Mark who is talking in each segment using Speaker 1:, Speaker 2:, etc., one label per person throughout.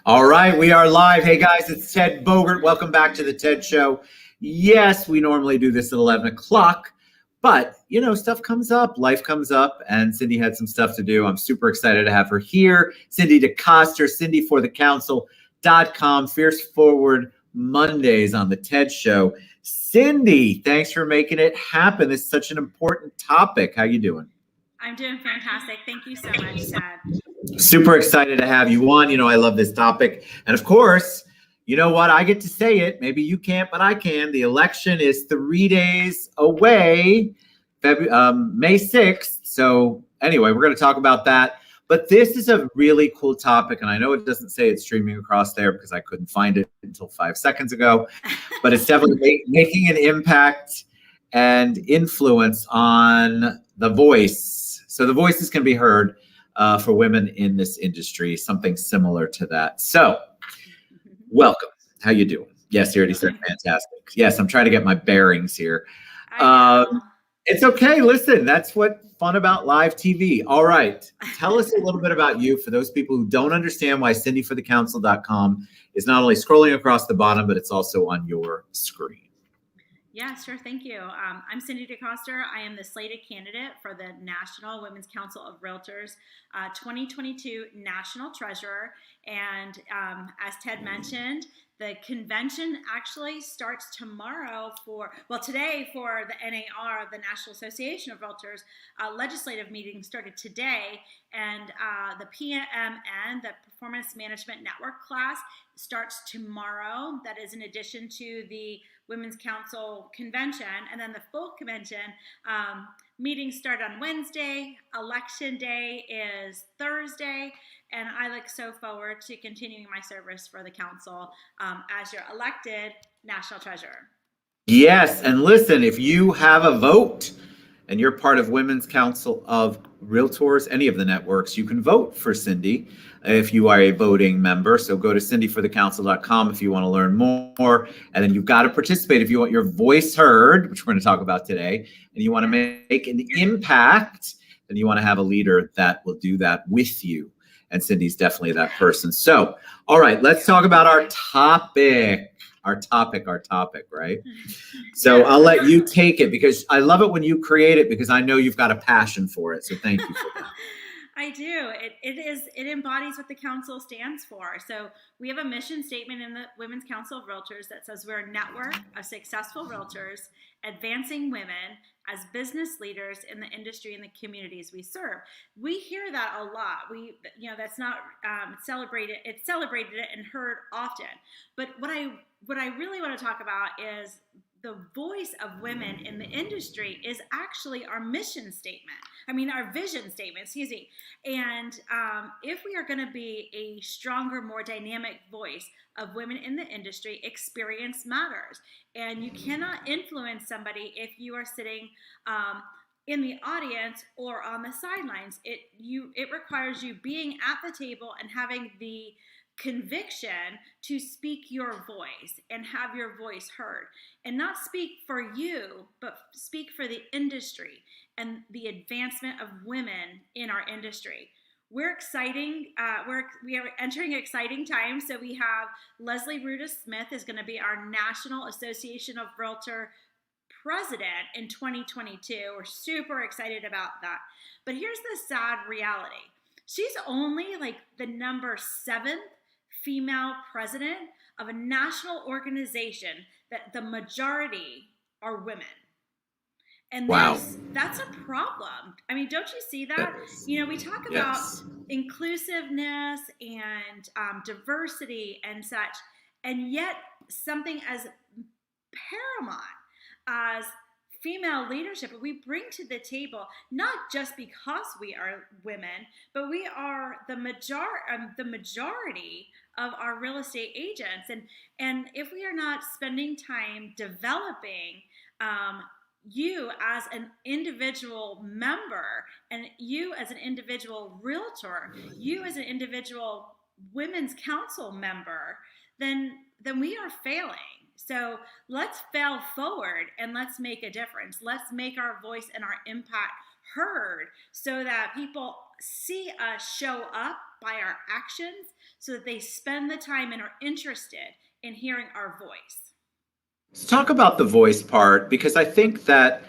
Speaker 1: All right, we are live. Hey guys, it's Ted Bogert. Welcome back to the Ted Show. Yes, we normally do this at 11 o'clock, but stuff comes up, life comes up, and Cindy had some stuff to do. I'm super excited to have her here. Cindy DeCoster, Cindy4TheCouncil.com, Fierce Forward Mondays on the Ted Show. Cindy, thanks for making it happen. This is such an important topic. How you doing?
Speaker 2: I'm doing fantastic. Thank you so much, Ted.
Speaker 1: Super excited to have you on. I love this topic. And of course, you know what? I get to say it. Maybe you can't, but I can. The election is 3 days away, May 6th. So anyway, we're going to talk about that. But this is a really cool topic. And I know it doesn't say it's streaming across there because I couldn't find it until 5 seconds ago. But it's definitely making an impact and influence on the voice. So the voices can be heard for women in this industry, something similar to that. So, welcome. How you doing? Yes, you already said fantastic. Yes, I'm trying to get my bearings here. It's okay. Listen, that's what's fun about live TV. All right. Tell us a little bit about you for those people who don't understand why Cindy4TheCouncil.com is not only scrolling across the bottom, but it's also on your screen.
Speaker 2: Yeah, sure. Thank you. I'm Cindy DeCoster. I am the slated candidate for the National Women's Council of Realtors 2022 National Treasurer. And as Ted mentioned, the convention actually starts tomorrow today for the NAR, the National Association of Realtors. Legislative meeting started today, and the PMN, the Performance Management Network class, starts tomorrow. That is in addition to the Women's Council convention, and then the full convention meetings start on Wednesday. Election day is Thursday, and I look so forward to continuing my service for the council as your elected national treasurer.
Speaker 1: Yes, and listen, if you have a vote and you're part of Women's Council of Realtors, any of the networks, you can vote for Cindy if you are a voting member. So go to Cindy4TheCouncil.com if you want to learn more. And then you've got to participate if you want your voice heard, which we're going to talk about today, and you want to make an impact, then you want to have a leader that will do that with you. And Cindy's definitely that person. So, all right, let's talk about our topic. Our topic, right? So I'll let you take it because I love it when you create it because I know you've got a passion for it. So thank you for that.
Speaker 2: I do. It embodies what the council stands for. So we have a mission statement in the Women's Council of Realtors that says we're a network of successful realtors advancing women as business leaders in the industry and the communities we serve. We hear that a lot. That's not celebrated. It's celebrated and heard often. But what I really want to talk about is the voice of women in the industry is actually our mission statement. Our vision statement, excuse me. And if we are going to be a stronger, more dynamic voice of women in the industry, experience matters. And you cannot influence somebody if you are sitting in the audience or on the sidelines. It requires you being at the table and having the conviction to speak your voice and have your voice heard, and not speak for you, but speak for the industry and the advancement of women in our industry. We are entering exciting times. So we have Leslie Rudis Smith is going to be our National Association of Realtor president in 2022. We're super excited about that. But here's the sad reality. She's only like the number 7th female president of a national organization that the majority are women. And
Speaker 1: wow,
Speaker 2: that's a problem. Don't you see that? We talk about inclusiveness and diversity and such, and yet something as paramount as female leadership we bring to the table, not just because we are women, but we are the majority of our real estate agents. And if we are not spending time developing you as an individual member, and you as an individual realtor, you as an individual women's council member, then we are failing. So let's fail forward and let's make a difference. Let's make our voice and our impact heard so that people see us show up by our actions so that they spend the time and are interested in hearing our voice.
Speaker 1: Let's talk about the voice part, because I think that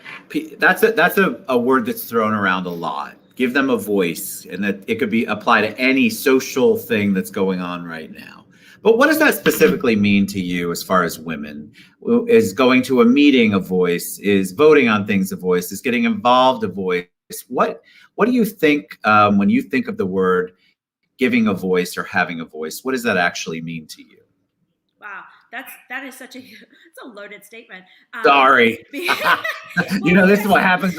Speaker 1: that's a word that's thrown around a lot. Give them a voice, and that it could be applied to any social thing that's going on right now. But what does that specifically mean to you as far as women? Is going to a meeting a voice? Is voting on things a voice? Is getting involved a voice? What do you think when you think of the word giving a voice or having a voice? What does that actually mean to you?
Speaker 2: Wow, that is such it's a loaded statement.
Speaker 1: Sorry.
Speaker 2: Well,
Speaker 1: This is what happens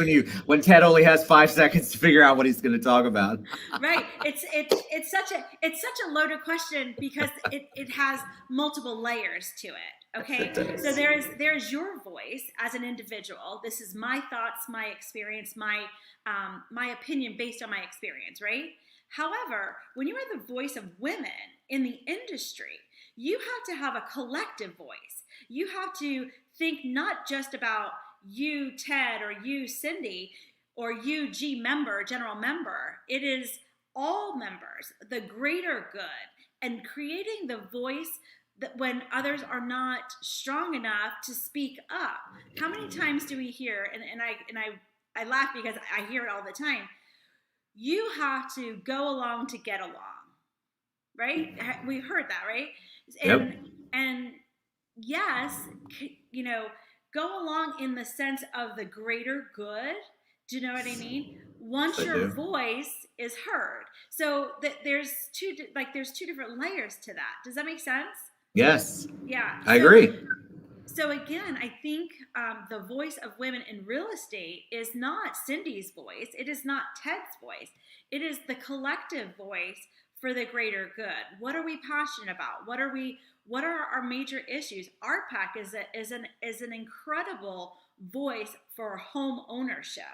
Speaker 1: when Ted only has 5 seconds to figure out what he's going to talk about.
Speaker 2: Right. It's such a loaded question because it has multiple layers to it. Okay. So there's your voice as an individual. This is my thoughts, my experience, my opinion based on my experience, right? However, when you are the voice of women in the industry, you have to have a collective voice. You have to think not just about you, Ted, or you, Cindy, or you, general member. It is all members, the greater good, and creating the voice that when others are not strong enough to speak up. How many times do we hear, and I laugh because I hear it all the time, you have to go along to get along, right? We heard that, right?
Speaker 1: Yep.
Speaker 2: And yes, go along in the sense of the greater good. Do you know what I mean? Once
Speaker 1: I
Speaker 2: your
Speaker 1: do.
Speaker 2: voice is heard, so that there's two different layers to that. Does that make sense?
Speaker 1: Yes,
Speaker 2: Yeah.
Speaker 1: I agree.
Speaker 2: So again, I think the voice of women in real estate is not Cindy's voice. It is not Ted's voice. It is the collective voice for the greater good. What are we passionate about? What are our major issues? RPAC is an incredible voice for home ownership.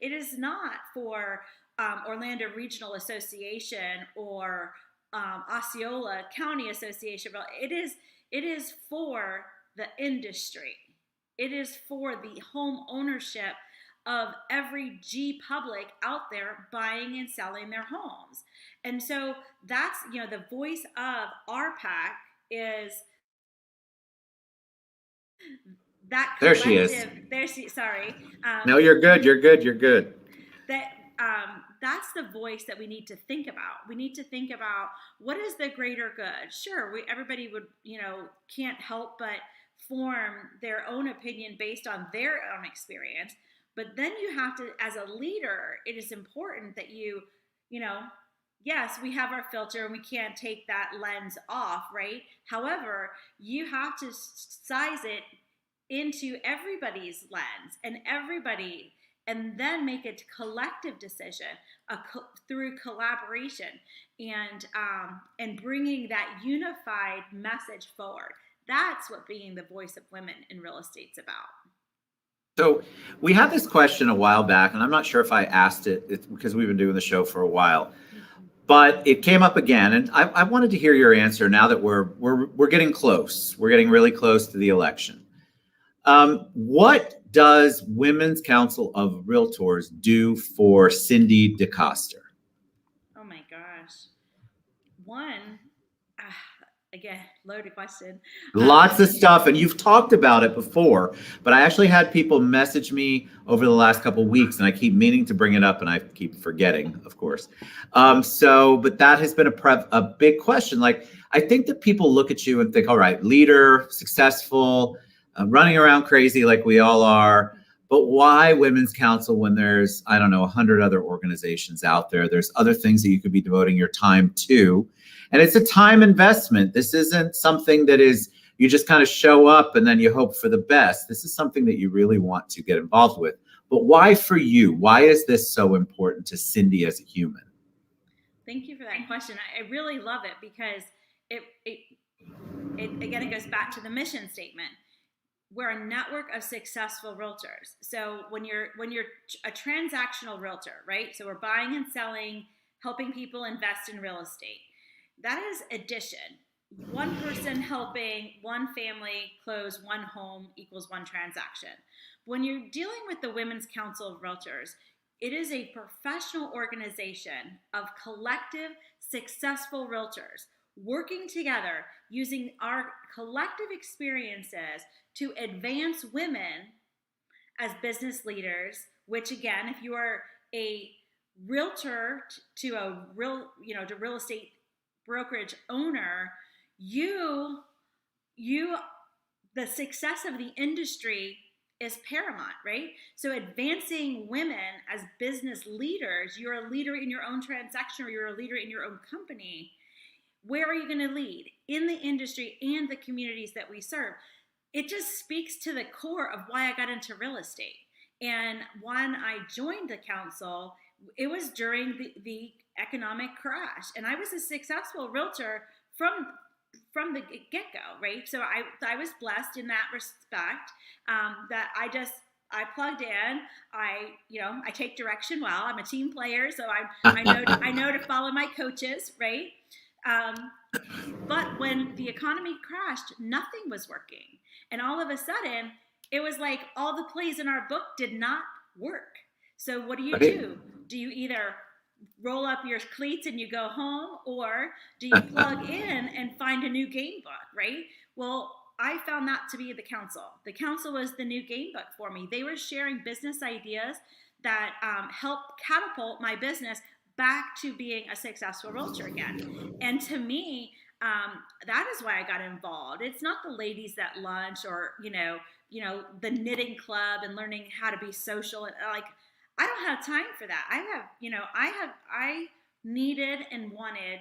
Speaker 2: It is not for Orlando Regional Association or Osceola County Association. It is for the industry. It is for the home ownership of every G public out there buying and selling their homes. And so that's, the voice of RPAC is that
Speaker 1: There she is.
Speaker 2: collective. Sorry.
Speaker 1: No, you're good. You're good. You're good.
Speaker 2: That's the voice that we need to think about. We need to think about what is the greater good. Sure, everybody would, can't help but form their own opinion based on their own experience. But then you have to, as a leader, it is important that yes, we have our filter and we can't take that lens off, right? However, you have to size it into everybody's lens and then make a collective decision through collaboration and bringing that unified message forward. That's what being the voice of women in real estate's about.
Speaker 1: So we had this question a while back, and I'm not sure if I asked it because we've been doing the show for a while, but it came up again, and I wanted to hear your answer now that we're getting close. We're getting really close to the election. What does Women's Council of Realtors do for Cindy4TheCouncil?
Speaker 2: Oh my gosh. One, again, loaded question.
Speaker 1: Lots of stuff, and you've talked about it before, but I actually had people message me over the last couple of weeks, and I keep meaning to bring it up, and I keep forgetting, of course. But that has been a big question. Like, I think that people look at you and think, all right, leader, successful, running around crazy like we all are, but why Women's Council when there's, I don't know, 100 other organizations out there? There's other things that you could be devoting your time to. And it's a time investment. This isn't something that is, you just kind of show up and then you hope for the best. This is something that you really want to get involved with. But why for you? Why is this so important to Cindy as a human?
Speaker 2: Thank you for that question. I really love it because it again, it goes back to the mission statement. We're a network of successful realtors. So when you're a transactional realtor, right? So we're buying and selling, helping people invest in real estate. That is addition. One person helping one family close one home equals one transaction. When you're dealing with the Women's Council of Realtors, It is a professional organization of collective, successful realtors working together using our collective experiences to advance women as business leaders, which again, if you are a realtor to a real estate brokerage owner, you the success of the industry is paramount, right? So advancing women as business leaders, you're a leader in your own transaction or you're a leader in your own company. Where are you going to lead? In the industry and the communities that we serve. It just speaks to the core of why I got into real estate. And when I joined the council, it was during the economic crash. And I was a successful realtor from the get-go, right? So I was blessed in that respect, that I plugged in. I take direction well. I'm a team player, so I know to follow my coaches, right? But when the economy crashed, nothing was working, and all of a sudden, it was like all the plays in our book did not work. So what do you do? Do you either roll up your cleats and you go home, or do you plug in and find a new game book, right? Well, I found that to be the council. The council was the new game book for me. They were sharing business ideas that helped catapult my business back to being a successful realtor again. And to me, that is why I got involved. It's not the ladies at lunch or the knitting club and learning how to be social and like. I don't have time for that. I needed and wanted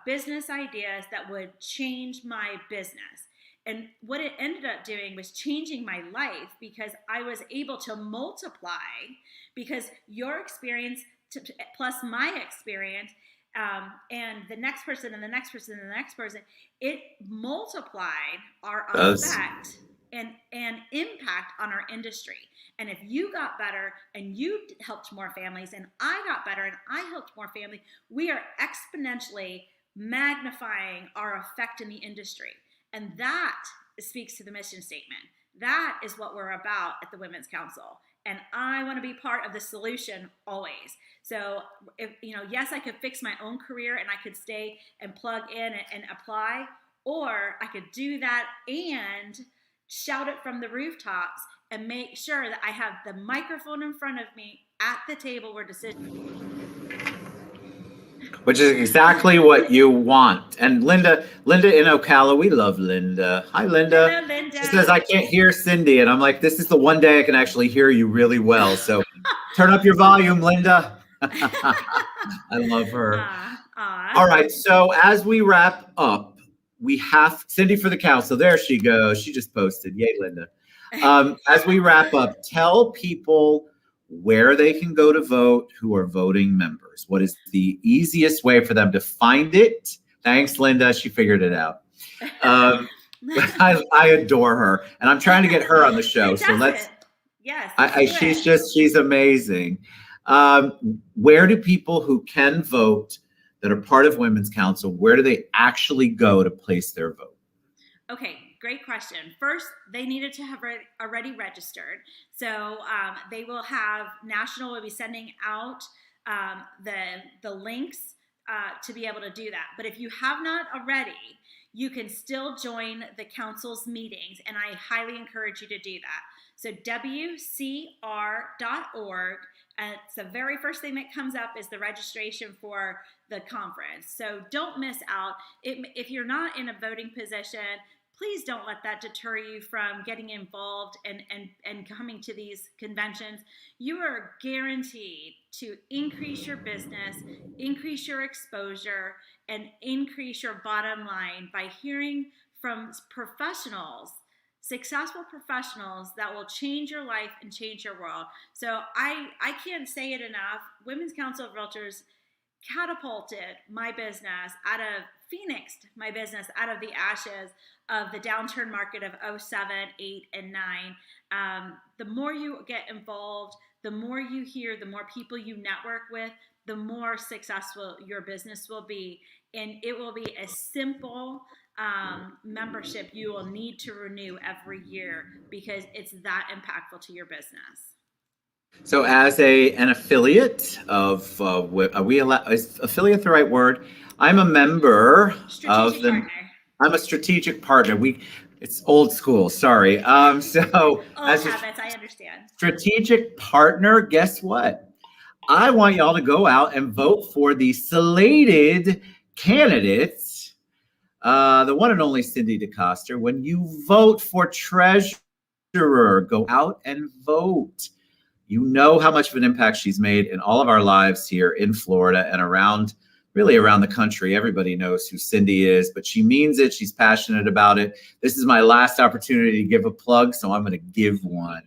Speaker 2: business ideas that would change my business. And what it ended up doing was changing my life because I was able to multiply because your experience plus my experience and the next person and the next person and the next person, it multiplied our effect and impact on our industry. And if you got better and you helped more families and I got better and I helped more families, we are exponentially magnifying our effect in the industry. And that speaks to the mission statement. That is what we're about at the Women's Council. And I want to be part of the solution always. So, yes, I could fix my own career and I could stay and plug in and apply, or I could do that and shout it from the rooftops and make sure that I have the microphone in front of me at the table where decisions.
Speaker 1: Which is exactly what you want. And Linda in Ocala, we love Linda. Hi, Linda.
Speaker 2: Hello, Linda.
Speaker 1: She says, I can't hear Cindy. And I'm like, this is the one day I can actually hear you really well. So turn up your volume, Linda. I love her. All right. So as we wrap up, we have Cindy4TheCouncil. There she goes. She just posted. Yay, Linda. As we wrap up, tell people where they can go to vote who are voting members. What is the easiest way for them to find it? Thanks, Linda. She figured it out. I adore her, and I'm trying to get her on the show. So let's. Yes, she's amazing. Where do people who can vote that are part of Women's Council, where do they actually go to place their vote?
Speaker 2: Okay, great question. First, they needed to have already registered. So they will have National will be sending out the links to be able to do that. But if you have not already, you can still join the council's meetings, and I highly encourage you to do that. So WCR.org, and it's the very first thing that comes up is the registration for the conference. So don't miss out. If you're not in a voting position, please don't let that deter you from getting involved and coming to these conventions. You are guaranteed to increase your business, increase your exposure, and increase your bottom line by hearing from professionals, successful professionals that will change your life and change your world. So I can't say it enough. Women's Council of Realtors catapulted my business phoenixed my business out of the ashes of the downturn market of 07, 8, and 9. The more you get involved, the more you hear, the more people you network with, the more successful your business will be. And it will be a simple membership you will need to renew every year because it's that impactful to your business.
Speaker 1: So as an affiliate of, is affiliate the right word? I'm a member of the,
Speaker 2: Partner.
Speaker 1: I'm a strategic partner. It's old school, sorry. So as a
Speaker 2: habits, I understand.
Speaker 1: Strategic partner, guess what? I want y'all to go out and vote for the slated candidates, the one and only Cindy DeCoster. When you vote for treasurer, go out and vote. You know how much of an impact she's made in all of our lives here in Florida and really around the country. Everybody knows who Cindy is, but she means it. She's passionate about it. This is my last opportunity to give a plug, so I'm going to give one.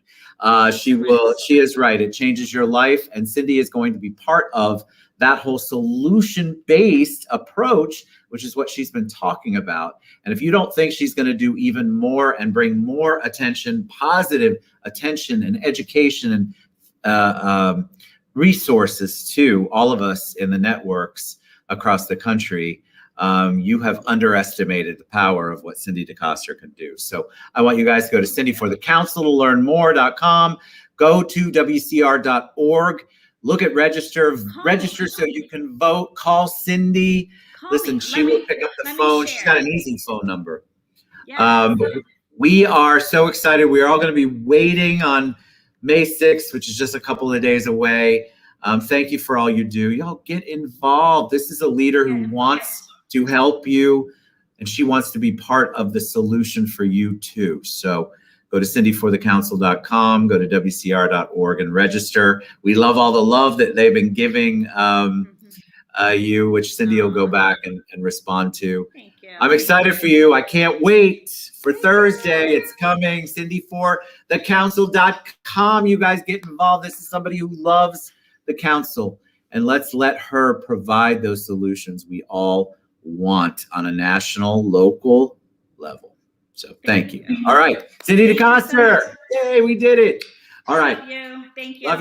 Speaker 1: She is right. It changes your life, and Cindy is going to be part of that whole solution-based approach, which is what she's been talking about. And if you don't think she's going to do even more and bring more attention, positive attention and education and resources to all of us in the networks across the country, you have underestimated the power of what Cindy DeCoster can do. So I want you guys to go to Cindy4TheCouncil to learn more.com. Go to WCR.org. Look at register so you can vote. Call Cindy. Listen, she will pick up the phone. She's got an easy phone number. Yeah. We are so excited. We are all going to be waiting on May 6th, which is just a couple of days away. Thank you for all you do. Y'all get involved. This is a leader who wants to help you, and she wants to be part of the solution for you too. So go to Cindy4TheCouncil.com, go to WCR.org and register. We love all the love that they've been giving you, which Cindy will go back and respond to. Thank you. I'm excited for you. I can't wait for Thursday. It's coming. Cindy4TheCouncil.com. You guys get involved. This is somebody who loves the council, and let's let her provide those solutions we all want on a national, local level. So thank you. All right. Cindy DeCoster. Yay, we did it. All right.
Speaker 2: Love you. Thank you.
Speaker 1: Love you.